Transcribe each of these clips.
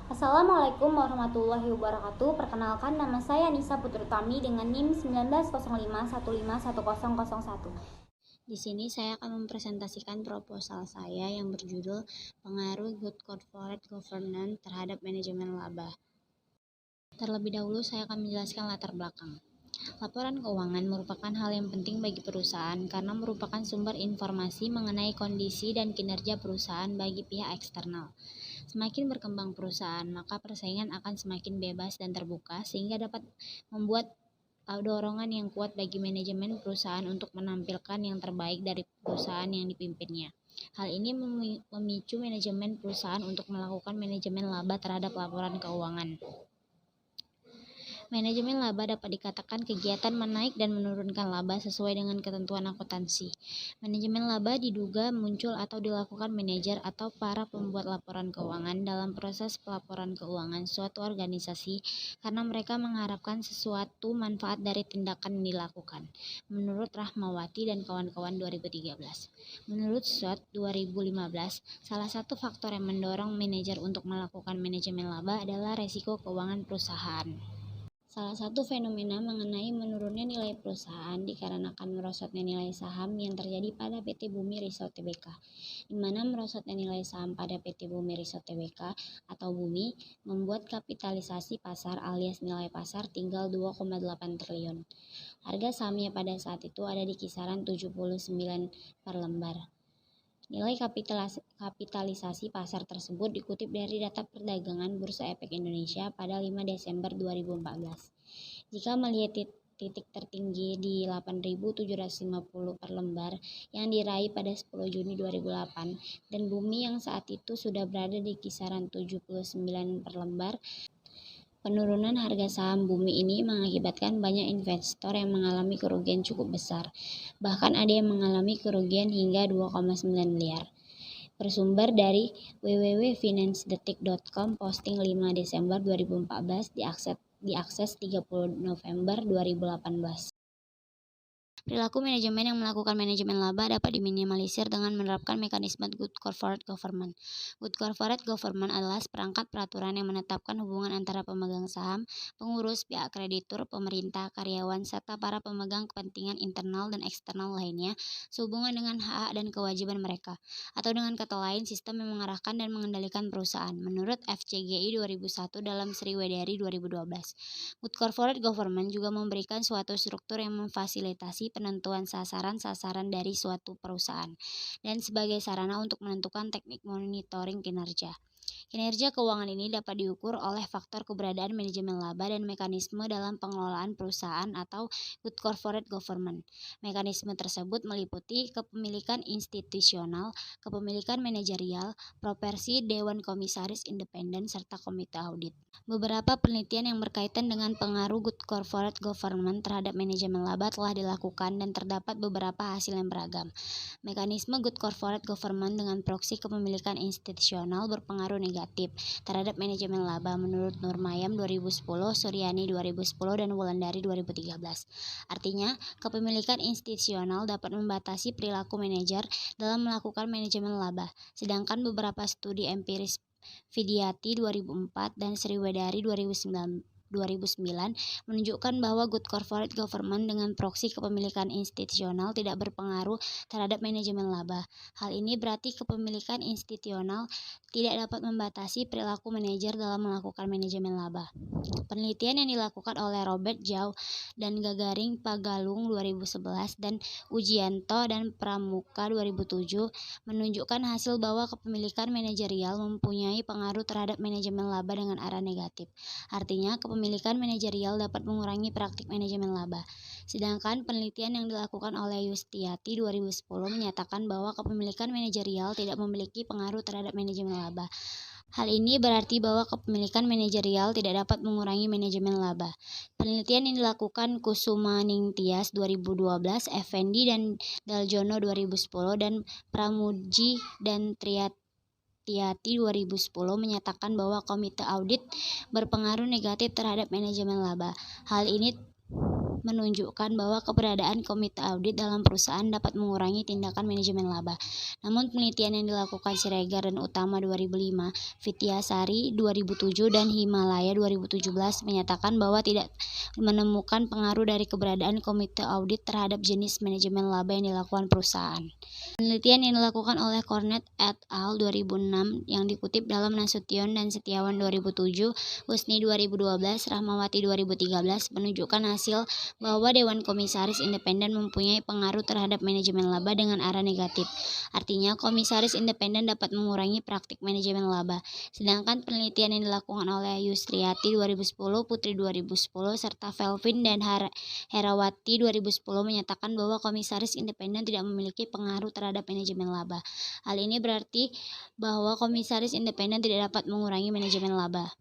Assalamualaikum warahmatullahi wabarakatuh. Perkenalkan, nama saya Nisa Putrutami dengan NIM 1905151001. Di sini saya akan mempresentasikan proposal saya yang berjudul Pengaruh Good Corporate Governance terhadap Manajemen Laba. Terlebih dahulu saya akan menjelaskan latar belakang. Laporan keuangan merupakan hal yang penting bagi perusahaan karena merupakan sumber informasi mengenai kondisi dan kinerja perusahaan bagi pihak eksternal. Semakin berkembang perusahaan, maka persaingan akan semakin bebas dan terbuka sehingga dapat membuat dorongan yang kuat bagi manajemen perusahaan untuk menampilkan yang terbaik dari perusahaan yang dipimpinnya. Hal ini memicu manajemen perusahaan untuk melakukan manajemen laba terhadap laporan keuangan. Manajemen laba dapat dikatakan kegiatan menaik dan menurunkan laba sesuai dengan ketentuan akuntansi. Manajemen laba diduga muncul atau dilakukan manajer atau para pembuat laporan keuangan dalam proses pelaporan keuangan suatu organisasi karena mereka mengharapkan sesuatu manfaat dari tindakan yang dilakukan. Menurut Rahmawati dan kawan-kawan 2013. Menurut SWOT 2015, salah satu faktor yang mendorong manajer untuk melakukan manajemen laba adalah resiko keuangan perusahaan. Salah satu fenomena mengenai menurunnya nilai perusahaan dikarenakan merosotnya nilai saham yang terjadi pada PT Bumi Resort Tbk, di mana merosotnya nilai saham pada PT Bumi Resort Tbk atau Bumi membuat kapitalisasi pasar alias nilai pasar tinggal 2,8 triliun. Harga sahamnya pada saat itu ada di kisaran 79 per lembar. Nilai kapitalisasi pasar tersebut dikutip dari data perdagangan Bursa Efek Indonesia pada 5 Desember 2014. Jika melihat titik tertinggi di 8.750 per lembar yang diraih pada 10 Juni 2008 dan Bumi yang saat itu sudah berada di kisaran 79 per lembar, penurunan harga saham Bumi ini mengakibatkan banyak investor yang mengalami kerugian cukup besar. Bahkan ada yang mengalami kerugian hingga 2,9 miliar. Bersumber dari www.financedetik.com, posting 5 Desember 2014, diakses 30 November 2018. Perilaku manajemen yang melakukan manajemen laba dapat diminimalisir dengan menerapkan mekanisme Good Corporate Governance. Good Corporate Governance adalah seperangkat peraturan yang menetapkan hubungan antara pemegang saham, pengurus, pihak kreditur, pemerintah, karyawan, serta para pemegang kepentingan internal dan eksternal lainnya sehubungan dengan hak dan kewajiban mereka, atau dengan kata lain sistem yang mengarahkan dan mengendalikan perusahaan. Menurut FCGI 2001 dalam Sriwedari 2012, Good Corporate Governance juga memberikan suatu struktur yang memfasilitasi penentuan sasaran-sasaran dari suatu perusahaan dan sebagai sarana untuk menentukan teknik monitoring kinerja. Kinerja keuangan ini dapat diukur oleh faktor keberadaan manajemen laba dan mekanisme dalam pengelolaan perusahaan atau Good Corporate Governance. Mekanisme tersebut meliputi kepemilikan institusional, kepemilikan manajerial, proporsi Dewan Komisaris Independen, serta komite audit. Beberapa penelitian yang berkaitan dengan pengaruh Good Corporate Governance terhadap manajemen laba telah dilakukan dan terdapat beberapa hasil yang beragam. Mekanisme Good Corporate Governance dengan proksi kepemilikan institusional berpengaruh negatif terhadap manajemen laba menurut Nurmayam 2010, Suryani 2010, dan Wulandari 2013. Artinya, kepemilikan institusional dapat membatasi perilaku manajer dalam melakukan manajemen laba, sedangkan beberapa studi empiris Vidyati 2004 dan Sriwedari 2009 menunjukkan bahwa Good Corporate Governance dengan proksi kepemilikan institusional tidak berpengaruh terhadap manajemen laba. Hal ini berarti kepemilikan institusional tidak dapat membatasi perilaku manajer dalam melakukan manajemen laba. Penelitian yang dilakukan oleh Robert Zhao dan Gagaring Pagalung 2011 dan Ujianto dan Pramuka 2007 menunjukkan hasil bahwa kepemilikan manajerial mempunyai pengaruh terhadap manajemen laba dengan arah negatif. Artinya, kepemilikan manajerial dapat mengurangi praktik manajemen laba. Sedangkan penelitian yang dilakukan oleh Yustiati 2010 menyatakan bahwa kepemilikan manajerial tidak memiliki pengaruh terhadap manajemen laba. Hal ini berarti bahwa kepemilikan manajerial tidak dapat mengurangi manajemen laba. Penelitian yang dilakukan Kusuma Ningtyas 2012, Effendi dan Daljono 2010, dan Pramuji dan Tiati 2010 menyatakan bahwa komite audit berpengaruh negatif terhadap manajemen laba. Hal ini menunjukkan bahwa keberadaan komite audit dalam perusahaan dapat mengurangi tindakan manajemen laba. Namun penelitian yang dilakukan Siregar dan Utama 2005, Vityasari 2007, dan Himalaya 2017 menyatakan bahwa tidak menemukan pengaruh dari keberadaan komite audit terhadap jenis manajemen laba yang dilakukan perusahaan. Penelitian yang dilakukan oleh Cornet et al. 2006 yang dikutip dalam Nasution dan Setiawan 2007, Husni 2012, Rahmawati 2013 menunjukkan hasil bahwa Dewan Komisaris Independen mempunyai pengaruh terhadap manajemen laba dengan arah negatif. Artinya, komisaris independen dapat mengurangi praktik manajemen laba. Sedangkan penelitian yang dilakukan oleh Yusriati 2010, Putri 2010, serta Velvin dan Herawati 2010 menyatakan bahwa komisaris independen tidak memiliki pengaruh terhadap manajemen laba. Hal ini berarti bahwa komisaris independen tidak dapat mengurangi manajemen laba.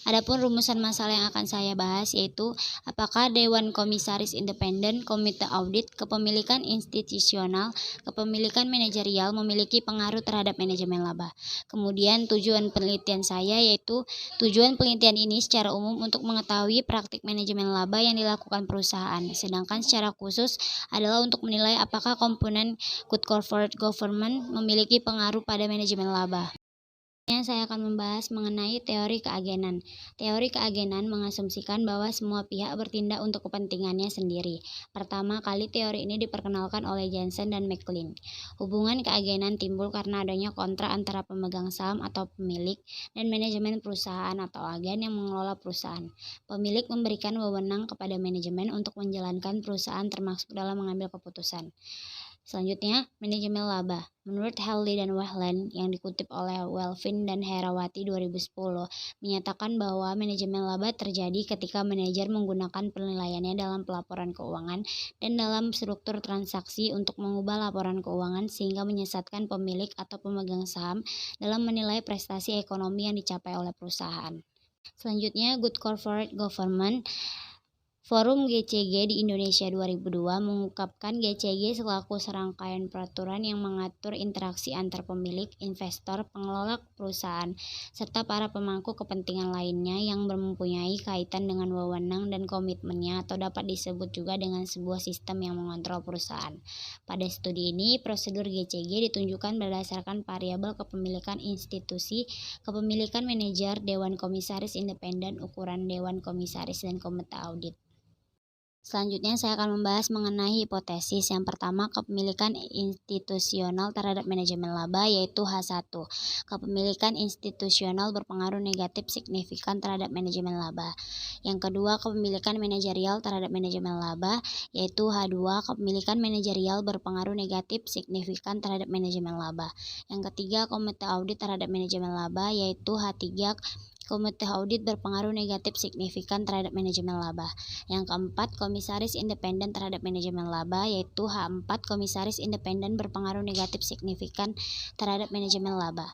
Adapun rumusan masalah yang akan saya bahas yaitu apakah Dewan Komisaris Independen, Komite Audit, Kepemilikan Institusional, Kepemilikan Manajerial memiliki pengaruh terhadap manajemen laba. Kemudian tujuan penelitian saya yaitu tujuan penelitian ini secara umum untuk mengetahui praktik manajemen laba yang dilakukan perusahaan, sedangkan secara khusus adalah untuk menilai apakah komponen Good Corporate Governance memiliki pengaruh pada manajemen laba. Saya akan membahas mengenai teori keagenan. Teori keagenan mengasumsikan bahwa semua pihak bertindak untuk kepentingannya sendiri. Pertama kali teori ini diperkenalkan oleh Jensen dan McLean. Hubungan keagenan timbul karena adanya kontrak antara pemegang saham atau pemilik dan manajemen perusahaan atau agen yang mengelola perusahaan. Pemilik memberikan wewenang kepada manajemen untuk menjalankan perusahaan termasuk dalam mengambil keputusan. Selanjutnya, manajemen laba. Menurut Haley dan Whelan yang dikutip oleh Welvin dan Herawati 2010, menyatakan bahwa manajemen laba terjadi ketika manajer menggunakan penilaiannya dalam pelaporan keuangan dan dalam struktur transaksi untuk mengubah laporan keuangan sehingga menyesatkan pemilik atau pemegang saham dalam menilai prestasi ekonomi yang dicapai oleh perusahaan. Selanjutnya, Good Corporate Governance. Forum GCG di Indonesia 2002 mengungkapkan GCG selaku serangkaian peraturan yang mengatur interaksi antar pemilik, investor, pengelola perusahaan, serta para pemangku kepentingan lainnya yang mempunyai kaitan dengan wewenang dan komitmennya atau dapat disebut juga dengan sebuah sistem yang mengontrol perusahaan. Pada studi ini, prosedur GCG ditunjukkan berdasarkan variabel kepemilikan institusi, kepemilikan manajer, Dewan Komisaris Independen, ukuran Dewan Komisaris, dan komite audit. Selanjutnya saya akan membahas mengenai hipotesis. Yang pertama, kepemilikan institusional terhadap manajemen laba yaitu H1. Kepemilikan institusional berpengaruh negatif signifikan terhadap manajemen laba. Yang kedua, kepemilikan manajerial terhadap manajemen laba yaitu H2. Kepemilikan manajerial berpengaruh negatif signifikan terhadap manajemen laba. Yang ketiga, komite audit terhadap manajemen laba yaitu H3. Komite audit berpengaruh negatif signifikan terhadap manajemen laba. Yang keempat, komisaris independen terhadap manajemen laba yaitu H4. Komisaris independen berpengaruh negatif signifikan terhadap manajemen laba.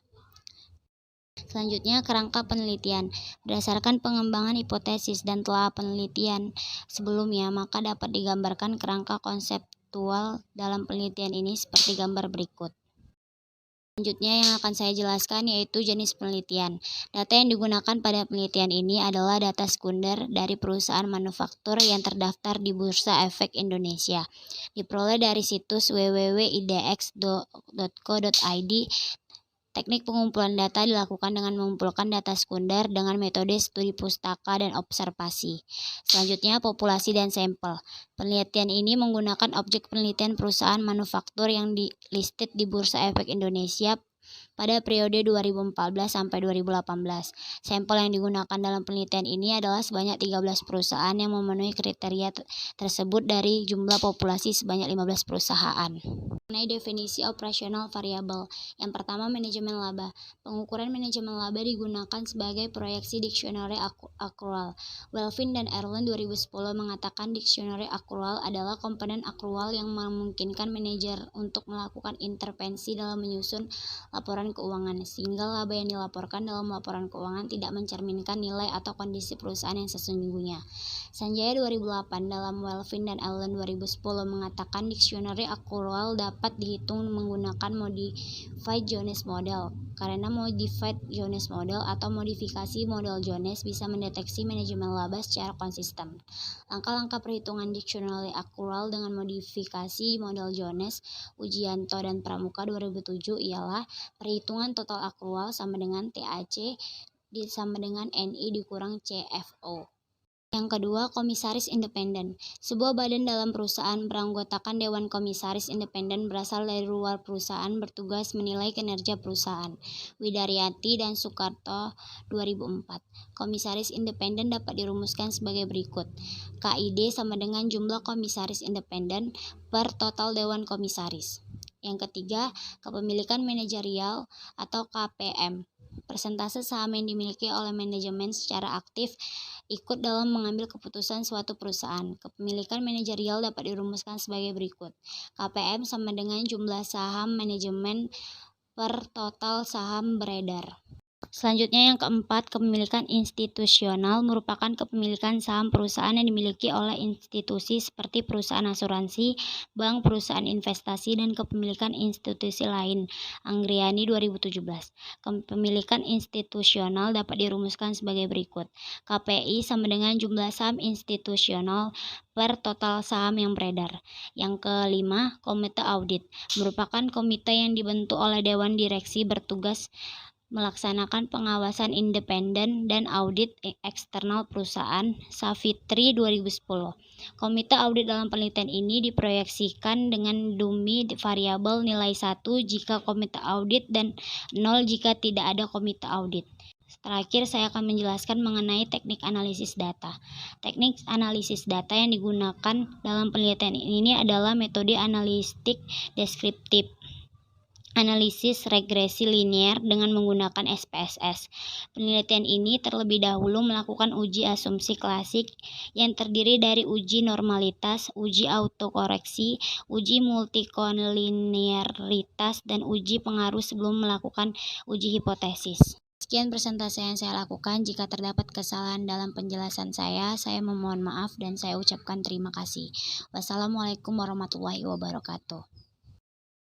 Selanjutnya, kerangka penelitian. Berdasarkan pengembangan hipotesis dan telah penelitian sebelumnya, maka dapat digambarkan kerangka konseptual dalam penelitian ini seperti gambar berikut. Selanjutnya yang akan saya jelaskan yaitu jenis penelitian. Data yang digunakan pada penelitian ini adalah data sekunder dari perusahaan manufaktur yang terdaftar di Bursa Efek Indonesia. Diperoleh dari situs www.idx.co.id. Teknik pengumpulan data dilakukan dengan mengumpulkan data sekunder dengan metode studi pustaka dan observasi. Selanjutnya, populasi dan sampel. Penelitian ini menggunakan objek penelitian perusahaan manufaktur yang listed di Bursa Efek Indonesia pada periode 2014 sampai 2018. Sampel yang digunakan dalam penelitian ini adalah sebanyak 13 perusahaan yang memenuhi kriteria tersebut dari jumlah populasi sebanyak 15 perusahaan. Mengenai definisi operasional variabel. Yang pertama, manajemen laba. Pengukuran manajemen laba digunakan sebagai proyeksi dictionary accrual. Welvin dan Erlen 2010 mengatakan dictionary accrual adalah komponen accrual yang memungkinkan manajer untuk melakukan intervensi dalam menyusun laporan laporan keuangan, sehingga laba yang dilaporkan dalam laporan keuangan tidak mencerminkan nilai atau kondisi perusahaan yang sesungguhnya. Sanjaya 2008 dalam Melvin dan Allen 2010 mengatakan dictionary accrual dapat dihitung menggunakan modified Jones model, karena modified Jones model atau modifikasi model Jones bisa mendeteksi manajemen laba secara konsisten. Langkah-langkah perhitungan dictionary accrual dengan modifikasi model Jones, Ujianto dan Pramuka 2007 ialah perhitungan total accrual sama dengan TAC sama dengan NI dikurang CFO. Yang kedua, komisaris independen. Sebuah badan dalam perusahaan beranggotakan Dewan Komisaris Independen berasal dari luar perusahaan bertugas menilai kinerja perusahaan. Widaryati dan Soekarto 2004. Komisaris independen dapat dirumuskan sebagai berikut. KID sama dengan jumlah komisaris independen per total Dewan Komisaris. Yang ketiga, kepemilikan manajerial atau KPM. Persentase saham yang dimiliki oleh manajemen secara aktif ikut dalam mengambil keputusan suatu perusahaan. Kepemilikan manajerial dapat dirumuskan sebagai berikut. KPM sama dengan jumlah saham manajemen per total saham beredar. Selanjutnya yang keempat, kepemilikan institusional merupakan kepemilikan saham perusahaan yang dimiliki oleh institusi seperti perusahaan asuransi, bank, perusahaan investasi, dan kepemilikan institusi lain. Anggriani 2017. Kepemilikan institusional dapat dirumuskan sebagai berikut. KPI sama dengan jumlah saham institusional per total saham yang beredar. Yang kelima, komite audit merupakan komite yang dibentuk oleh Dewan Direksi bertugas melaksanakan pengawasan independen dan audit eksternal perusahaan. Savitri 2010. Komite audit dalam penelitian ini diproyeksikan dengan dummy variabel nilai 1 jika komite audit dan 0 jika tidak ada komite audit. Terakhir, saya akan menjelaskan mengenai teknik analisis data. Teknik analisis data yang digunakan dalam penelitian ini adalah metode analitik deskriptif, analisis regresi linear dengan menggunakan SPSS. Penelitian ini terlebih dahulu melakukan uji asumsi klasik yang terdiri dari uji normalitas, uji autokoreksi, uji multikoliniaritas, dan uji pengaruh sebelum melakukan uji hipotesis. Sekian presentasi yang saya lakukan. Jika terdapat kesalahan dalam penjelasan saya memohon maaf dan saya ucapkan terima kasih. Wassalamualaikum warahmatullahi wabarakatuh.